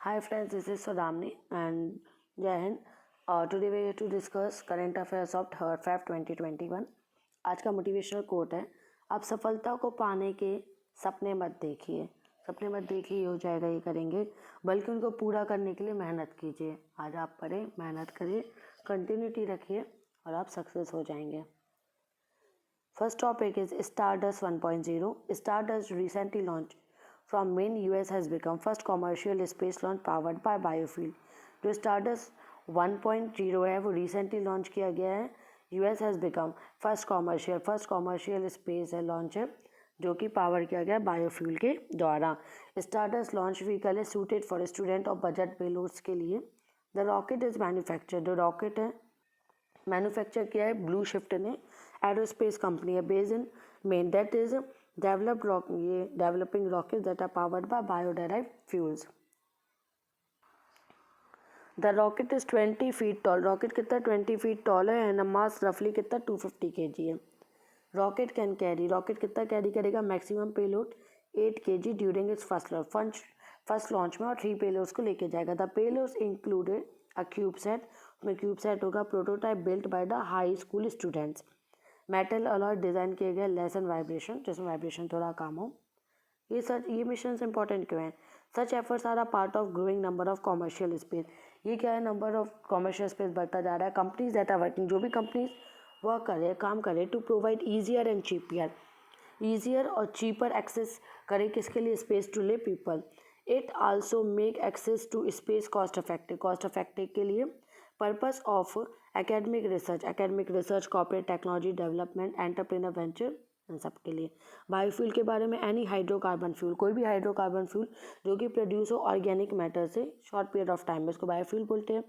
Hi friends, this is Sudamni and Jai Hind. Today we are here to discuss current affairs of 3rd Feb 2021. आज का motivational quote है, आप सफलता को पाने के सपने मत देखिए। सपने मत देखिए, हो जाएगा ये करेंगे, बल्कि उनको पूरा करने के लिए मेहनत कीजिए। आज आप पढ़ें, मेहनत करिए, कंटिन्यूटी रखिए और आप सक्सेस हो जाएंगे। First topic is Stardust 1.0. Stardust recently launched from main US has become first commercial space launch powered by biofuel. जो Stardust 1.0 है वो recently launch किया गया है। US has become first commercial space है launch है जो कि पावर किया गया बायोफ्यूल के द्वारा। Stardust launch vehicle है suited for student और बजट पेलोड्स के लिए। The rocket is manufactured. जो रॉकेट है मैन्युफैक्चर किया है ब्लू शिफ्ट ने, एरोस्पेस कंपनी है based in Maine, that is developing rocket that are powered by bioderived fuels. The rocket is 20 feet tall. Rocket कितना 20 feet tall है and mass रफली कितना 250 kg है। रॉकेट कैन कैरी, रॉकेट कितना carry करेगा, maximum payload 8 kg during its first launch में, और 3 payloads को लेके जाएगा। The payloads included a cubesat, उसमें क्यूब सेट होगा, prototype built by the high school students, metal alloy design किए गए, लेस एंड वाइब्रेशन, जिसमें वाइब्रेशन थोड़ा कम हो। ये मिशन इंपॉर्टेंट क्यों है? Such efforts are a part of growing number of commercial space. ये क्या है, नंबर ऑफ कॉमर्शियल स्पेस बढ़ता जा रहा है। कंपनीज दैट आर वर्किंग, जो भी कंपनीज वर्क कर रहे हैं, काम कर रहे हैं, टू प्रोवाइड ईजियर और चीपर एक्सेस करें किसके लिए, space to live people. It also make access to space cost effective के लिए। Purpose of academic research, corporate technology development, entrepreneur venture, इन सब के लिए। बायोफ्यूल के बारे में, एनी हाइड्रोकार्बन फ्यूल, कोई भी हाइड्रोकार्बन फ्यूल जो कि प्रोड्यूस हो ऑर्गेनिक मैटर से शॉर्ट पीरियड ऑफ टाइम में, इसको बायोफ्यूल बोलते हैं।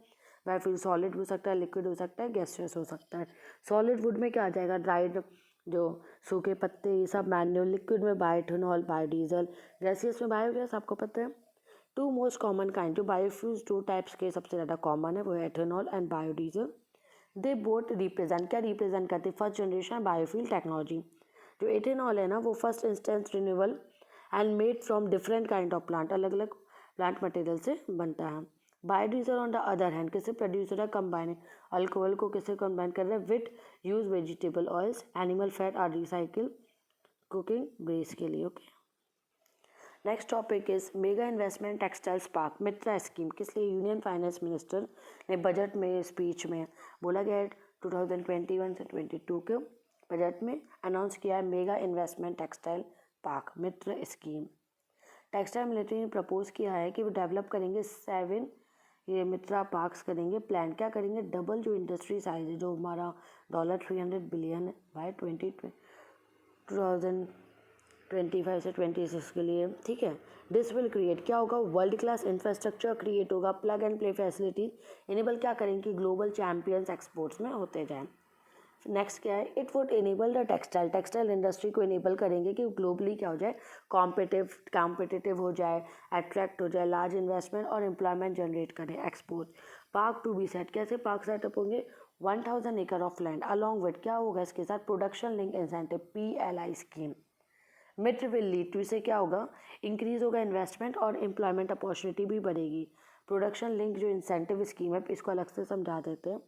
बायोफ्यूल सॉलिड हो सकता है, लिक्विड हो सकता है, गैसियस हो सकता है। सॉलिड वुड में क्या आ जाएगा, ड्राइड जो सूखे पत्ते, ये सब मैन्यूल। लिक्विड में बायोइथेनॉल, बायोडीजल। गैसियस में बायोगैस, आपको पता है। टू मोस्ट कॉमन काइंड, जो बायोफ्यूल्स 2 टाइप्स के सबसे ज़्यादा कॉमन है, वो है ethanol and biodiesel. They both represent, क्या रिप्रेजेंट करते हैं, फर्स्ट जनरेशन बायोफ्यूल टेक्नोलॉजी। जो एथेनॉल है ना, वो first instance renewable and made from different kind of plant, अलग अलग प्लांट मटेरियल से बनता है। Biodiesel on the other hand किससे प्रोड्यूस हो रहा है, कंबाइन, अल्कोहल को किससे कंबाइन कर रहे हैं, with use vegetable oils, animal fat are recycle cooking base के लिए। Okay, next topic is mega investment textiles park, Mitra scheme. किस लिए, यूनियन फाइनेंस मिनिस्टर ने बजट में स्पीच में बोला गया है 2021 से 22 के बजट में अनाउंस किया है मेगा इन्वेस्टमेंट टेक्सटाइल पार्क, मित्र स्कीम। टेक्सटाइल मिलिट्री ने प्रपोज किया है कि वो डेवलप करेंगे 7 ये मित्रा पार्क्स करेंगे, प्लान क्या करेंगे, डबल जो इंडस्ट्री साइज है, जो हमारा $300 बिलियन है बाय 2025 से 26 के लिए, ठीक है। दिस विल क्रिएट, क्या होगा, वर्ल्ड क्लास इंफ्रास्ट्रक्चर क्रिएट होगा, plug and play facilities enable क्या करेंगे कि ग्लोबल चैंपियंस एक्सपोर्ट्स में होते जाएं। नेक्स्ट क्या है, it would enable the textile industry को इनेबल करेंगे कि ग्लोबली क्या हो जाए, कॉम्पिटिटिव हो जाए, अट्रैक्ट हो जाए, लार्ज इन्वेस्टमेंट और एम्प्लॉयमेंट जनरेट करें, export. Park to be set, कैसे पार्क सेटअप होंगे, 1000 एकड़ ऑफ लैंड अलॉन्ग विद, क्या होगा इसके साथ, production link incentive, PLI scheme. मिड विल लीड टू, इससे क्या होगा, इंक्रीज होगा इन्वेस्टमेंट और एम्प्लॉयमेंट अपॉर्चुनिटी भी बढ़ेगी। प्रोडक्शन लिंक जो इंसेंटिव स्कीम है, इसको अलग से समझा देते हैं,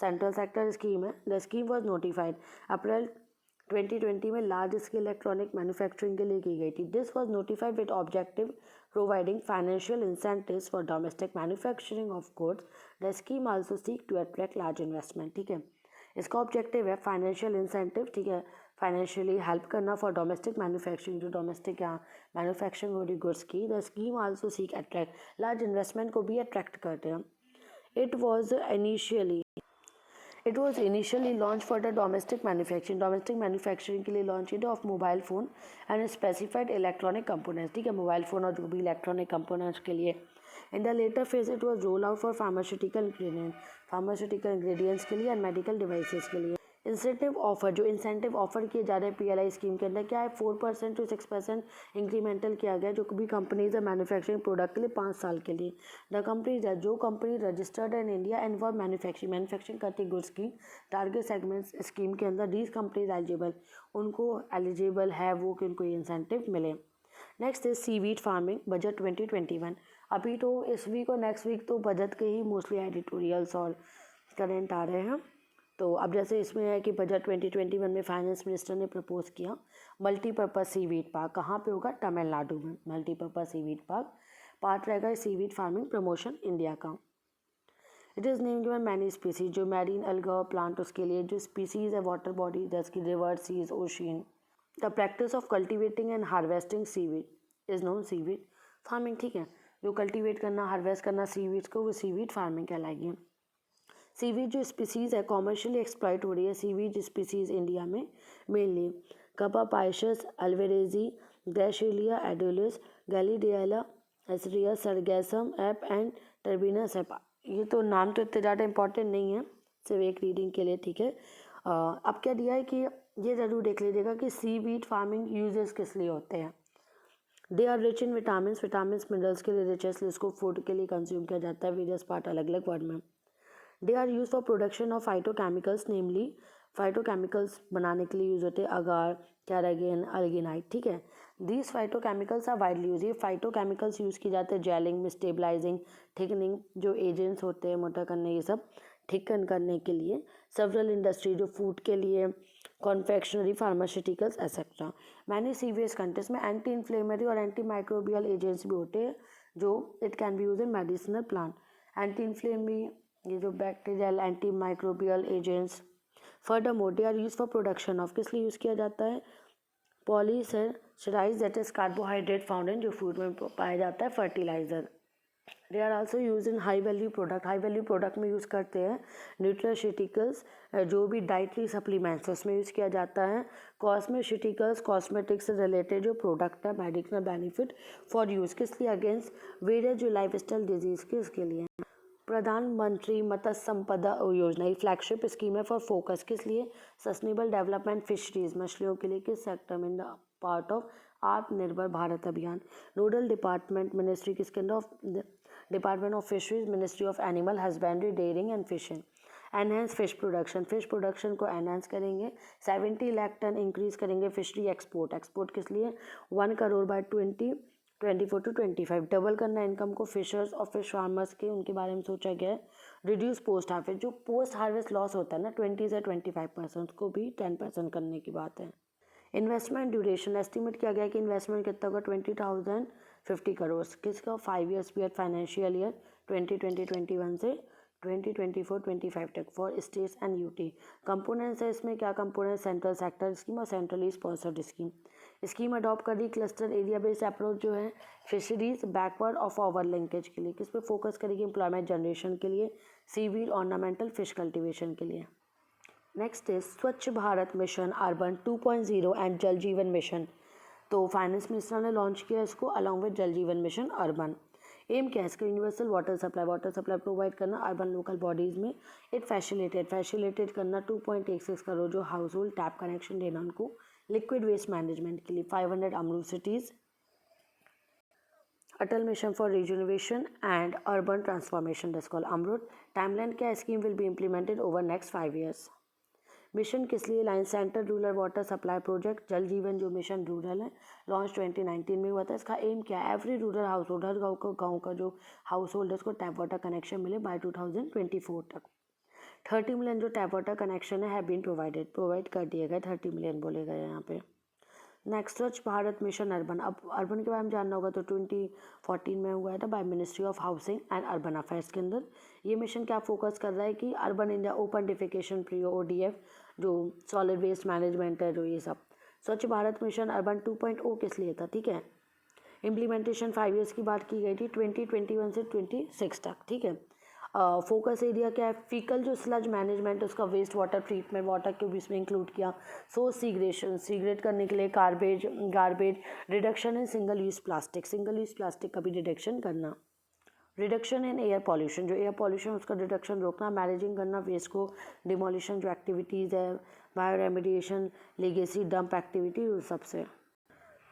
सेंट्रल सेक्टर स्कीम है। द स्कीम वॉज नोटिफाइड अप्रैल 2020 में लार्ज स्केल इलेक्ट्रॉनिक मैन्युफैक्चरिंग के लिए की गई थी। This was notified with objective providing financial incentives for domestic manufacturing of goods. The scheme also seek to attract large investment, ठीक है। इसका ऑब्जेक्टिव है फाइनेंशियल इंसेंटिव, ठीक है, फाइनेंशियली हेल्प करना फॉर डोमेस्टिक मैन्युफैक्चरिंग, जो डोमेस्टिक यहाँ मैन्युफैक्चरिंग हो रही गुड्स की। The scheme also seek attract large investment को भी अट्रैक्ट करते हैं। It was initially launch for the domestic manufacturing के लिए लॉन्च किया of mobile phone and specified electronic components, ठीक है, मोबाइल फ़ोन और जो भी इलेक्ट्रॉनिक कंपोनेंट्स के लिए। In the later phase it was roll out for pharmaceutical ingredients के लिए एंड मेडिकल डिवाइसेस के लिए। इंसेंटिव ऑफर किए जा रहे हैं PLI स्कीम के अंदर, क्या है, 4% to 6% इंक्रीमेंटल किया गया जो भी कंपनीज है मैन्युफैक्चरिंग प्रोडक्ट के लिए 5 साल के लिए। द कंपनीज है, जो company registered in India and for manufacturing करती गुड्स की टारगेट सेगमेंट्स स्कीम के अंदर, दीज कंपनीज एलिजिबल, उनको एलिजिबल है वो कि उनको ये इंसेंटिव मिले। Next is seaweed farming, budget 2021। अभी तो इस वीक और नेक्स्ट वीक तो बजट के ही मोस्टली एडिटोरियल्स और करंट आ रहे हैं। तो अब जैसे इसमें है कि बजट 2021 में फाइनेंस मिनिस्टर ने प्रपोज किया मल्टीपर्पज़ सीवीड पार्क। कहाँ पे होगा? तमिलनाडु में मल्टीपर्पज़ सीवीड पार्क पार्ट रहेगा सीवीड फार्मिंग प्रमोशन इंडिया का। It is name given many species, जो मैरीन एल्गा प्लांट उसके लिए, जो स्पीसीज है वाटर बॉडी जैसे कि river seas ocean. The practice of cultivating and harvesting seaweed is known seaweed farming. ठीक है, जो कल्टिवेट करना हार्वेस्ट करना सीवीड को वो सीवीड फार्मिंग कहलाएगी। सीवीड जो स्पीसीज है कॉमर्शियली एक्सप्लॉइट हो रही है सीवीड स्पीसीज इंडिया में मेनली कपापाइशस अल्वेरेजी ग्रेशिलिया एडोलिस गैलीडियाला एसरिया सरगैसम एप एंड टर्बिनस एप। ये तो नाम तो इतने ज़्यादा इंपॉर्टेंट नहीं है, सिर्फ एक रीडिंग के लिए। ठीक है, अब क्या दिया है कि ये ज़रूर देख लीजिएगा कि सीवीड फार्मिंग यूजेस किस लिए होते हैं। They are rich in vitamin minerals के लिए रिच है, इसलिए इसको फूड के लिए कंज्यूम किया जाता है वेरियस पार्ट अलग अलग वर्ड में। They are use for production of phytochemicals, namely phytochemicals बनाने के लिए यूज होते हैं अगार कैरागेन अल्गिनाइट। ठीक है, these phytochemicals are widely use. ये फाइटोकेमिकल्स यूज़ की जाते हैं जेलिंग में, स्टेबलाइजिंग, थिकनिंग जो एजेंट्स होते हैं मोटा करने, ये सब थिकन करने के लिए। सेवरल इंडस्ट्री जो फूड के लिए, कॉन्फेक्शनरी, फार्मास्यूटिकल्स एक्सेट्रा। मैनी सीवियस कंट्रीज में एंटी इन्फ्लेमेटरी और एंटी माइक्रोबियल एजेंट्स भी होते हैं जो it can be use in medicinal plant. Anti inflammatory ये जो bacterial anti microbial agents. Furthermore they are use for production of, किस लिए यूज़ किया जाता है? Polysaccharides that is carbohydrate found in, जो फूड में पाया जाता है, fertiliser. They are also use in high value product, high value product में यूज़ करते हैं न्यूट्रास्यूटिकल्स, जो भी डाइटरी सप्लीमेंट्स उसमें यूज़ किया जाता है। कॉस्मेटिकल्स कॉस्मेटिक्स से रिलेटेड जो प्रोडक्ट है मेडिसिनल बेनिफिट फॉर यूज़, किस लिए? अगेंस्ट वेरियस जो लाइफ स्टाइल डिजीज़ के उसके लिए। प्रधानमंत्री मत्स्य संपदा योजना ये फ्लैगशिप स्कीम है फॉर फोकस, किस लिए? सस्टेनेबल डेवलपमेंट फिशरीज मछलियों के लिए। किस सेक्टर में? पार्ट ऑफ आत्मनिर्भर भारत अभियान। नोडल डिपार्टमेंट मिनिस्ट्री किसके अंदर? Of department of fisheries, ministry of animal husbandry, dairying and fishing. Enhance fish production, fish production को एनहेंस करेंगे। 70 लाख टन इंक्रीज करेंगे फिशरी एक्सपोर्ट। एक्सपोर्ट किस लिए? 1 करोड़ बाय 2024 to 25 डबल करना इनकम को फिशर्स और फिश फार्मर्स के, उनके बारे में सोचा गया है। रिड्यूस पोस्ट हार्वेस्ट, जो पोस्ट हार्वेस्ट लॉस होता है ना 20 से 25% को भी 10% करने की बात है। इन्वेस्टमेंट ड्यूरेशन एस्टिमेट किया गया कि इन्वेस्टमेंट कितना होगा? 20,050 करोड़। किसका? 5 ईयर्स पीरियड, फाइनेंशियल ईयर 2020-21 से 2024-25 तक for states and UT. Components है इसमें, क्या कंपोनेंट? सेंट्रल सेक्टर स्कीम और centrally sponsored scheme. Scheme adopt कर दी क्लस्टर एरिया बेस्ड अप्रोच जो है फिशरीज बैकवर्ड और फॉरवर्ड लिंकेज के लिए। किस पे फोकस करेगी? एम्प्लॉयमेंट जनरेशन के लिए, सीवीड ऑर्नामेंटल फिश कल्टिवेशन के लिए। नेक्स्ट इज स्वच्छ भारत मिशन अर्बन 2.0 एंड जल जीवन मिशन। तो फाइनेंस मिनिस्टर ने लॉन्च किया इसको अलॉन्ग विद जल जीवन मिशन अर्बन। एम क्या है इसका? यूनिवर्सल वाटर सप्लाई प्रोवाइड करना अर्बन लोकल बॉडीज़ में। इट फैसिलिटेट करना 2.86 करोड़ जो हाउस होल्ड टैप कनेक्शन देना उनको। लिक्विड वेस्ट मैनेजमेंट के लिए 500 अमरूद cities. Atal mission for रिजुनोवेशन and urban transformation that's called अमरूद। टाइमलाइन क्या? Scheme will be implemented over next 5 years. Mission किस लिए? Line centre rural water supply project जल जीवन जो मिशन रूरल है लॉन्च 2019 में हुआ था। इसका एम क्या है? एवरी रूरल हाउस होल्ड, हर गाँव का जो हाउस होल्ड है उसको टैप वाटर कनेक्शन मिले बाय 2024 तक। 30 मिलियन जो टैप वाटर कनेक्शन है बीन प्रोवाइड कर दिए गए। 30 मिलियन बोले गए यहाँ पे। नेक्स्ट स्वच्छ भारत मिशन अर्बन। अब अर्बन के बारे में जानना होगा तो 2014 में हुआ था by ministry of housing and urban affairs के अंदर। ये मिशन क्या फोकस कर रहा है कि urban India open defecation free ODF जो सॉलिड वेस्ट मैनेजमेंट है जो ये सब। स्वच्छ भारत मिशन अर्बन 2.0 किस लिए था? ठीक है, इम्प्लीमेंटेशन 5 ईयर्स की बात की गई थी 2021 से 26 तक। ठीक है, फोकस एरिया क्या है? फीकल जो स्लज मैनेजमेंट उसका वेस्ट वाटर ट्रीटमेंट वाटर को भी इसमें इंक्लूड किया। सीग्रेट करने के लिए garbage reduction in single use plastic का भी रिडक्शन करना। रिडक्शन इन एयर पॉल्यूशन, जो एयर पॉल्यूशन उसका रिडक्शन रोकना। मैनेजिंग करना वेस्ट को, डिमोलिशन जो एक्टिविटीज़ है, bio remediation, legacy dump activity, उस सबसे।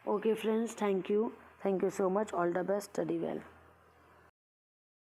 Okay friends, thank you so much, all the best, study well.